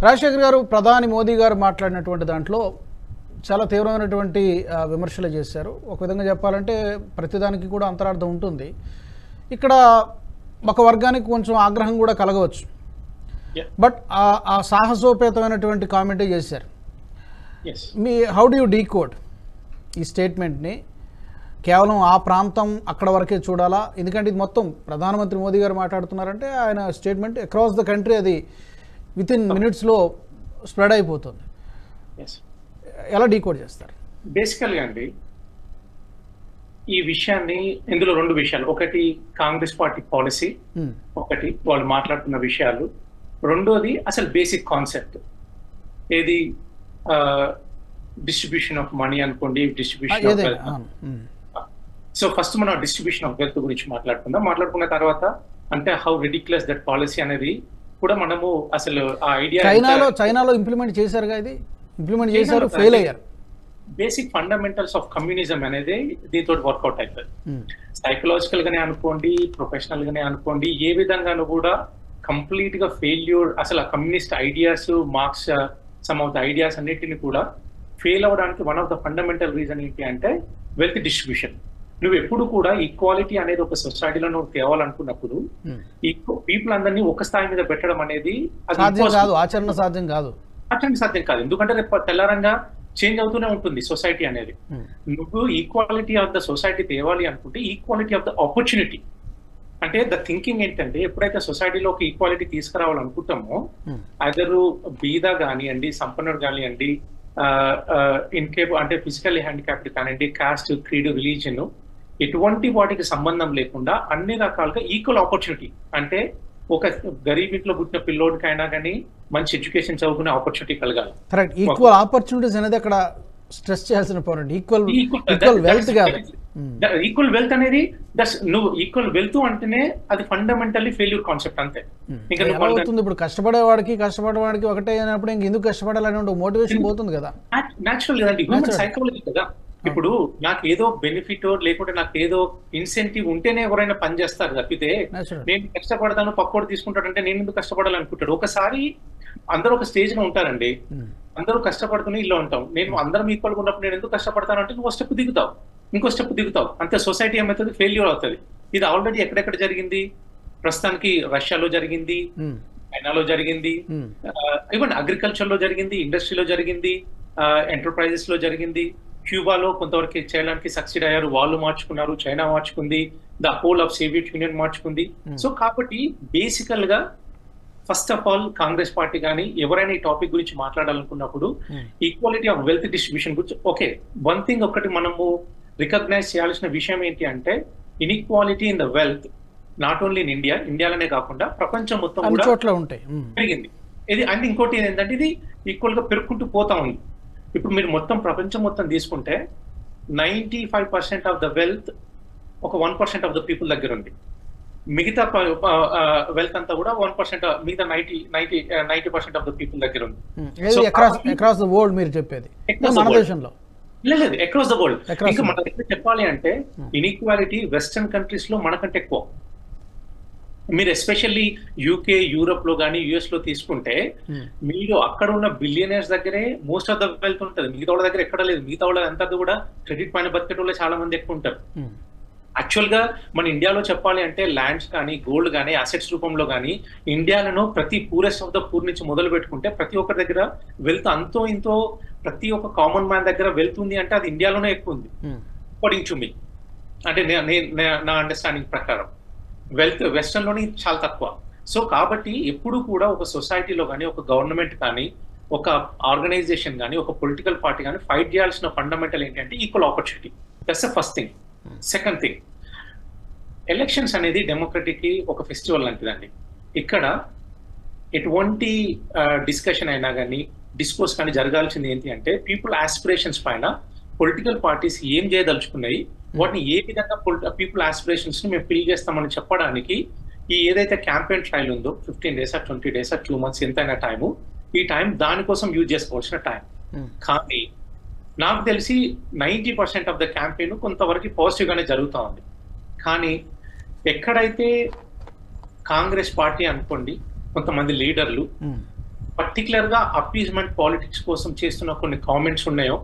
రాజశేఖర్ గారు, ప్రధాని మోదీ గారు మాట్లాడినటువంటి దాంట్లో చాలా తీవ్రమైనటువంటి విమర్శలు చేశారు. ఒక విధంగా చెప్పాలంటే ప్రతిదానికి కూడా అంతరార్థం ఉంటుంది. ఇక్కడ ఒక వర్గానికి కొంచెం ఆగ్రహం కూడా కలగవచ్చు. బట్ ఆ సాహసోపేతమైనటువంటి కామెంటే చేశారు. Me how do you decode ఈ స్టేట్మెంట్ని? కేవలం ఆ ప్రాంతం అక్కడ వరకే చూడాలా? ఎందుకంటే ఇది మొత్తం ప్రధానమంత్రి మోదీ గారు మాట్లాడుతున్నారంటే ఆయన స్టేట్మెంట్ అక్రాస్ ద కంట్రీ అది విత్ ఇన్ మినిట్స్లో స్ప్రెడ్ అయిపోతుంది. ఎలా డీకోడ్ చేస్తారు? బేసికల్గా అండి, ఈ విషయాన్ని ఇందులో రెండు విషయాలు, ఒకటి కాంగ్రెస్ పార్టీ పాలసీ, ఒకటి వాళ్ళు మాట్లాడుతున్న విషయాలు, రెండోది అసలు బేసిక్ కాన్సెప్ట్ ఏది, డిస్ట్రిబ్యూషన్ ఆఫ్ మనీ అనుకోండి, distribution of wealth. So first మనం డిస్ట్రిబ్యూషన్ ఆఫ్ వెల్త్ గురించి మాట్లాడుకున్న తర్వాత అంటే హౌ రిడిక్యులస్ దట్ పాలసీ అనేది కూడా మనము అసలు ఆ ఐడియా చైనాలో ఇంప్లిమెంట్ చేశారుగా, ఇది ఇంప్లిమెంట్ చేశారు, ఫెయిల్ అయ్యారు. బేసిక్ ఫండమెంటల్స్ ఆఫ్ కమ్యూనిజం అనేది దీంతో వర్కౌట్ అవుతుంది. సైకలాజికల్ గానే అనుకోండి, ప్రొఫెషనల్ గానే అనుకోండి, ఏ విధంగానూ కూడా కంప్లీట్ గా ఫెయిల్యూర్. అసలు ఆ communist ideas, marks some of the ideas అన్నిటిని కూడా ఫెయిల్ అవ్వడానికి one of the fundamental reason ఏంటి అంటే వెల్త్ డిస్ట్రిబ్యూషన్. నువ్వు ఎప్పుడు కూడా ఈక్వాలిటీ అనేది ఒక సొసైటీలో నువ్వు తేవాలనుకున్నప్పుడు పీపుల్ అందరినీ ఒక స్థాయి మీద పెట్టడం అనేది ఆచరణ సాధ్యం కాదు. ఎందుకంటే రేపు తెల్లారంగా చేంజ్ అవుతూనే ఉంటుంది సొసైటీ అనేది. నువ్వు ఈక్వాలిటీ ఆఫ్ ద సొసైటీ తేవాలి అనుకుంటే ఈక్వాలిటీ ఆఫ్ ద ఆపర్చునిటీ, అంటే ద థింకింగ్ ఏంటంటే ఎప్పుడైతే సొసైటీలో ఒక ఈక్వాలిటీ తీసుకురావాలనుకుంటామో అదరు బీద కానివ్వండి, సంపన్నుడు కానివ్వండి, అంటే ఫిజికల్లీ హ్యాండిక్యాప్డ్ కానివ్వండి, కాస్ట్, క్రీడ్, రిలీజియన్, ఎటువంటి వాటికి సంబంధం లేకుండా అన్ని రకాలుగా ఈక్వల్ ఆపర్చునిటీ, అంటే ఒక గరీబ్ ఇంట్లో పుట్టిన పిల్లోడికైనా కానీ మంచి ఎడ్యుకేషన్ చదువుకునే ఆపర్చునిటీ కలగాలి. కరెక్ట్. ఈక్వల్ ఆపర్చునిటీస్ అనేది అక్కడ స్ట్రెస్ చేయాల్సిన పాయింట్. ఈక్వల్ వెల్త్ కాదు. ఈక్వల్ వెల్త్ అనేది నువ్వు ఈక్వల్ వెల్త్ అంటేనే అది ఫండమెంటల్లీ ఫెయిల్యూర్ కాన్సెప్ట్ అంతే. ఇంకా ఇప్పుడు కష్టపడేవాడికి ఒకటే అయినప్పుడు ఎందుకు కష్టపడాలని మోటివేషన్ పోతుంది కదా. న్యాచురల్ కదండి, హ్యూమన్ సైకాలజీ కదా. ఇప్పుడు నాకు ఏదో బెనిఫిట్ లేకుంటే నాకు ఏదో ఇన్సెంటివ్ ఉంటేనే ఎవరైనా పని చేస్తారు తప్పితే నేను కష్టపడతాను పక్కోడు తీసుకుంటాడంటే నేను ఎందుకు కష్టపడాలనుకుంటాడు. ఒకసారి అందరూ ఒక స్టేజ్ లో ఉంటారండి, అందరూ కష్టపడుతూనే ఇలా ఉంటాం. నేను అందరం ఈక్వల్ గా ఉన్నప్పుడు నేను ఎందుకు కష్టపడతాను అంటే నువ్వు స్టెప్ దిగుతావు, ఇంకో స్టెప్ దిగుతావు, అంతే. సొసైటీ ఏమవుతుంది, ఫెయిల్యూర్ అవుతుంది. ఇది ఆల్రెడీ ఎక్కడెక్కడ జరిగింది, ప్రస్తుతానికి రష్యాలో జరిగింది, చైనాలో జరిగింది, ఈవెన్ అగ్రికల్చర్ లో జరిగింది, ఇండస్ట్రీలో జరిగింది, ఎంటర్ప్రైజెస్ లో జరిగింది. క్యూబాలో కొంతవరకు చేయడానికి సక్సీడ్ అయ్యారు, వాళ్ళు మార్చుకున్నారు, చైనా మార్చుకుంది, the whole of Soviet Union మార్చుకుంది. సో కాబట్టి బేసికల్ గా first of all Congress party కానీ ఎవరైనా ఈ టాపిక్ గురించి మాట్లాడాలనుకున్నప్పుడు ఈక్వాలిటీ ఆఫ్ వెల్త్ డిస్ట్రిబ్యూషన్ గురించి ఓకే, వన్ థింగ్ ఒకటి మనము రికగ్నైజ్ చేయాల్సిన విషయం ఏంటి అంటే inequality in the wealth not only in India, ఇండియాలోనే కాకుండా ప్రపంచం మొత్తం కూడా ఉంటాయి పెరిగింది. ఇది అండ్ ఇంకోటి ఏంటంటే ఇది ఈక్వల్ గా పెరుగుకుంటూ పోతా ఉంది. ఇప్పుడు మీరు మొత్తం ప్రపంచం మొత్తం తీసుకుంటే 95% ఆఫ్ ద వెల్త్ ఒక 1% ఆఫ్ ద పీపుల్ దగ్గర ఉంది. మిగతా వెల్త్ అంతా కూడా 1%, మిగతా 90% ఆఫ్ ద పీపుల్ దగ్గర ఉంది. అక్రాస్ ద వరల్డ్ మీరు చెప్పేది లేదు, అక్రాస్ ద వరల్డ్. ఇంకా మన దగ్గర చెప్పాలి అంటే ఇన్ఈక్వాలిటీ వెస్టర్న్ కంట్రీస్ లో మనకంటే ఎక్కువ. మీరు ఎస్పెషల్లీ యూకే, యూరోప్ లో కానీ యుఎస్ లో తీసుకుంటే మీరు అక్కడ ఉన్న బిలియనర్స్ దగ్గరే మోస్ట్ ఆఫ్ ద వెల్త్ ఉంటుంది, మిగతా వాళ్ళ దగ్గర ఎక్కడ లేదు. మిగతా వాళ్ళ అంతా కూడా క్రెడిట్ పైన బతికే వాళ్ళు చాలా మంది ఎక్కువ ఉంటారు. యాక్చువల్ గా మన ఇండియాలో చెప్పాలి అంటే ల్యాండ్స్ కానీ, గోల్డ్ కానీ, అసెట్స్ రూపంలో కానీ ఇండియాలో ప్రతి పూరెస్ట్ ఆఫ్ ద పూర్ నుంచి మొదలు పెట్టుకుంటే ప్రతి ఒక్కరి దగ్గర వెల్త్ అంతో ఇంతో, ప్రతి ఒక్క కామన్ మ్యాన్ దగ్గర వెల్త్ ఉంది అంటే అది ఇండియాలోనే ఎక్కువ ఉంది అకార్డింగ్ టు మీ. అంటే నా అండర్స్టాండింగ్ ప్రకారం వెల్త్ వెస్టర్న్ లోని చాలా తక్కువ. సో కాబట్టి ఎప్పుడు కూడా ఒక సొసైటీలో కానీ, ఒక గవర్నమెంట్ కానీ, ఒక ఆర్గనైజేషన్ కానీ, ఒక పొలిటికల్ పార్టీ కానీ ఫైట్ చేయాల్సిన ఫండమెంటల్ ఏంటంటే equal opportunity. That's the first thing. Second thing, elections అనేది డెమోక్రటిక్ ఒక ఫెస్టివల్ లాంటిదండి. ఇక్కడ ఎటువంటి డిస్కషన్ అయినా కానీ, డిస్కోర్స్ కానీ జరగాల్సింది ఏంటి అంటే పీపుల్ ఆస్పిరేషన్స్ పైన పొలిటికల్ పార్టీస్ ఏం చేయదలుచుకున్నాయి, వాటిని ఏ విధంగా పీపుల్ ఆస్పిరేషన్స్ ని మేము ఫిల్ చేస్తామని చెప్పడానికి ఈ ఏదైతే క్యాంపెయిన్ ట్రయల్ ఉందో 15 days, 20 days, 2 months ఎంతైనా టైము, ఈ టైం దానికోసం యూజ్ చేసుకోవాల్సిన టైం. కానీ నాకు తెలిసి 90% ఆఫ్ ద క్యాంపెయిన్ కొంతవరకు పాజిటివ్ గానే జరుగుతూ ఉంది. కానీ ఎక్కడైతే కాంగ్రెస్ పార్టీ అనుకోండి, కొంతమంది లీడర్లు పర్టికులర్ గా అపీజ్మెంట్ పాలిటిక్స్ కోసం చేస్తున్న కొన్ని కామెంట్స్ ఉన్నాయో,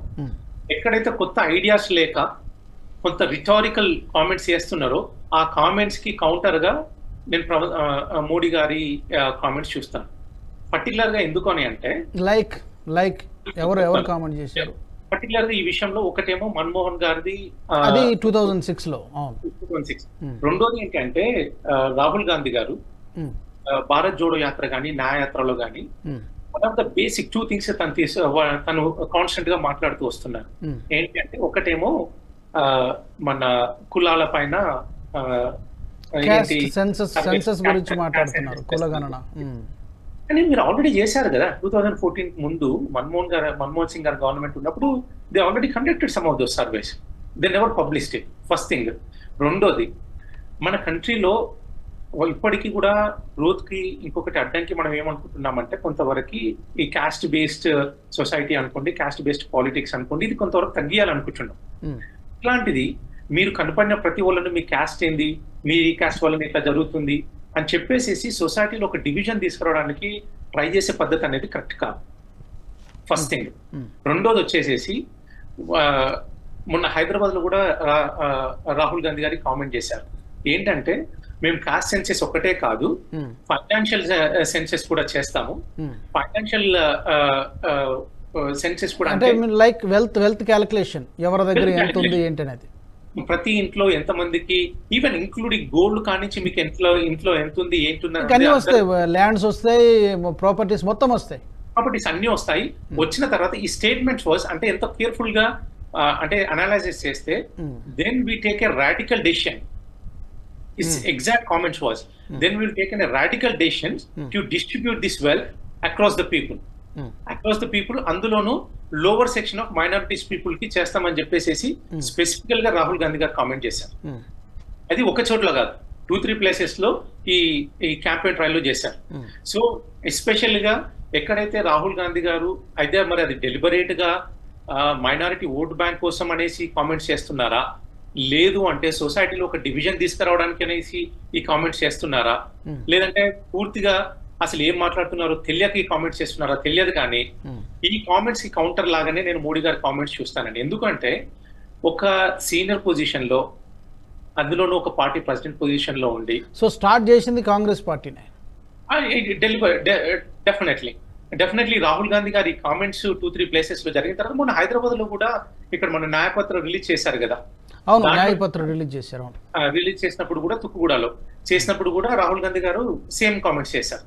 ఎక్కడైతే కొత్త ఐడియాస్ లేక కొంత రిటారికల్ కామెంట్స్ చేస్తున్నారో ఆ కామెంట్స్ కి కౌంటర్ గా నేను మోడీ గారి కామెంట్స్ చూస్తాను. పర్టికులర్ గా ఎందుకు అని అంటే లైక్ ఎవరు కామెంట్ చేశారు పర్టికులర్ గా ఈ విషయంలో? ఒకటేమో మన్మోహన్ గారిది, అది 2006 లో. 2006. రెండోది ఏంటంటే రాహుల్ గాంధీ గారు భారత్ జోడో యాత్ర కానీ న్యాయ యాత్రలో కానీ one of the basic 2 things తను కాన్స్టెంట్ గా మాట్లాడుతూ వస్తున్నారు. ఏంటంటే ఒకటేమో మన కులాల పైన సెన్సస్ గురించి మాట్లాడుతున్నారు, కులగణన. కానీ మీరు ఆల్రెడీ చేశారు కదా 2014 ముందు మన్మోహన్ సింగ్ గారి గవర్నమెంట్ ఉన్నప్పుడు they already conducted some of those surveys, they never published it. First thing. రెండోది, మన కంట్రీలో ఇప్పటికీ కూడా గ్రోత్ కి ఇంకొకటి అడ్డంకి మనం ఏమనుకుంటున్నామంటే కొంతవరకు ఈ కాస్ట్ బేస్డ్ సొసైటీ అనుకోండి, కాస్ట్ బేస్డ్ పాలిటిక్స్ అనుకోండి, ఇది కొంతవరకు తగ్గియాలనుకుంటున్నాం. ఇట్లాంటిది మీరు కనపడిన ప్రతి వాళ్ళని మీ క్యాస్ట్ ఏంది, మీ ఈ క్యాస్ట్ వల్ల ఇట్లా జరుగుతుంది అని చెప్పేసి సొసైటీలో ఒక డివిజన్ తీసుకురావడానికి ట్రై చేసే పద్ధతి అనేది కరెక్ట్ కాదు. First thing. రెండోది వచ్చేసేసి మొన్న హైదరాబాద్ లో కూడా రాహుల్ గాంధీ గారి కామెంట్ చేశారు. ఏంటంటే మేము కాస్ట్ సెన్సెస్ ఒక్కటే కాదు, ఫైనాన్షియల్ సెన్సెస్ కూడా చేస్తాము. ఫైనాన్షియల్ సెన్సెస్ కూడా అంటే లైక్ వెల్త్ క్యాలిక్యులేషన్, ఎవరి దగ్గర ఎంత ఉంది ఏంటనేది, ప్రతి ఇంట్లో ఎంత మందికి, ఈవెన్ ఇంక్లూడింగ్ గోల్డ్ కానించి మీకు ఇంట్లో ఎంత ఉంది ఏంటుంది అన్ని వస్తాయి, ల్యాండ్స్ వస్తాయి, ప్రాపర్టీస్ మొత్తం వస్తాయి, ప్రాపర్టీస్ అన్ని వస్తాయి. వచ్చిన తర్వాత ఈ స్టేట్మెంట్స్ వాజ్ అంటే ఎంత కేర్ఫుల్ గా అంటే అనాలైసిస్ చేస్తే then we take a radical decision. His exact comments was, then we'll take a radical decision to distribute this wealth across the people. Across the people, అందులోనూ lower section of minorities people కి చేస్తామని చెప్పేసి స్పెసిఫికల్ గా రాహుల్ గాంధీ గారు comment చేశారు. అది ఒక చోట్ల కాదు, 2-3 ప్లేసెస్ లో ఈ క్యాంపెయిన్ ట్రయల్ లో చేశారు. సో ఎస్పెషల్ గా ఎక్కడైతే రాహుల్ గాంధీ గారు అయితే మరి అది డెలిబరేట్ గా మైనారిటీ ఓట్ బ్యాంక్ కోసం అనేసి కామెంట్స్ చేస్తున్నారా, లేదు అంటే సొసైటీలో ఒక డివిజన్ తీసుకురావడానికి అనేసి ఈ కామెంట్స్ చేస్తున్నారా, లేదంటే పూర్తిగా అసలు ఏం మాట్లాడుతున్నారో తెలియక ఈ కామెంట్స్ చేస్తున్నారా తెలియదు. కానీ ఈ కామెంట్స్ కి కౌంటర్ లాగానే నేను మోడీ గారి కామెంట్స్ చూస్తానండి. ఎందుకంటే ఒక సీనియర్ పొజిషన్ లో, అందులోనూ ఒక పార్టీ ప్రెసిడెంట్ పొజిషన్ లో ఉండి, సో స్టార్ట్ చేసింది కాంగ్రెస్ పార్టీనే. డెఫినెట్లీ రాహుల్ గాంధీ గారి కామెంట్స్ 2-3 ప్లేసెస్ లో జరిగిన తర్వాత మొన్న హైదరాబాద్ లో కూడా ఇక్కడ మన న్యాయపత్రం రిలీజ్ చేశారు కదా. అవును, న్యాయపత్రం రిలీజ్ చేశారు. రిలీజ్ చేసినప్పుడు కూడా తుక్కుగూడలో చేసినప్పుడు కూడా రాహుల్ గాంధీ గారు సేమ్ కామెంట్స్ చేశారు.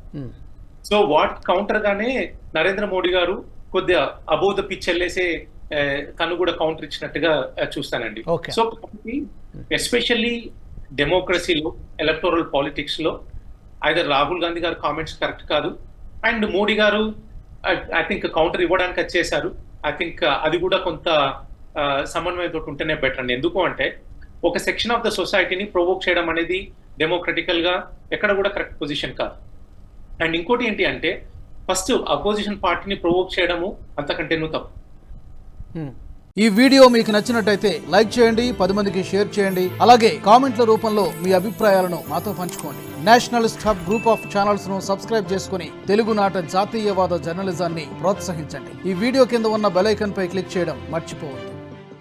సో వాట్ కౌంటర్ గానే నరేంద్ర మోడీ గారు కొద్దిగా అబౌవ్ ద పిచ్ వెళ్ళేసే తను కూడా కౌంటర్ ఇచ్చినట్టుగా చూస్తానండి. సో ఎస్పెషల్లీ డెమోక్రసీలో, ఎలక్టోరల్ పాలిటిక్స్ లో ఐదర్ రాహుల్ గాంధీ గారు కామెంట్స్ కరెక్ట్ కాదు, అండ్ మోడీ గారు ఐ థింక్ కౌంటర్ ఇవ్వడానికి వచ్చేసారు. ఐ థింక్ అది కూడా కొంత సమన్వయంతో ఉంటేనే బెటర్ అండి. ఎందుకు అంటే ఒక సెక్షన్ ఆఫ్ ద సొసైటీని ప్రొవోక్ చేయడం అనేది డెమోక్రటికల్ గా ఎక్కడ కూడా కరెక్ట్ పొజిషన్ కాదు. అండ్ ఇంకోటి ఏంటి అంటే ఫస్ట్ అపోజిషన్ పార్టీని ప్రొవోక్ చేయడము అంతకంటే తప్పు. ఈ వీడియో మీకు నచ్చినట్టయితే లైక్ చేయండి, 10 మందికి షేర్ చేయండి, అలాగే కామెంట్ల రూపంలో మీ అభిప్రాయాలను మాతో పంచుకోండి. Nationalist hub group of channels ను సబ్స్క్రైబ్ చేసుకుని తెలుగునాట జాతీయవాద జర్నలిజాన్ని ప్రోత్సహించండి. ఈ వీడియో కింద ఉన్న బెల్ ఐకాన్ పై క్లిక్ చేయడం మర్చిపోవద్దు.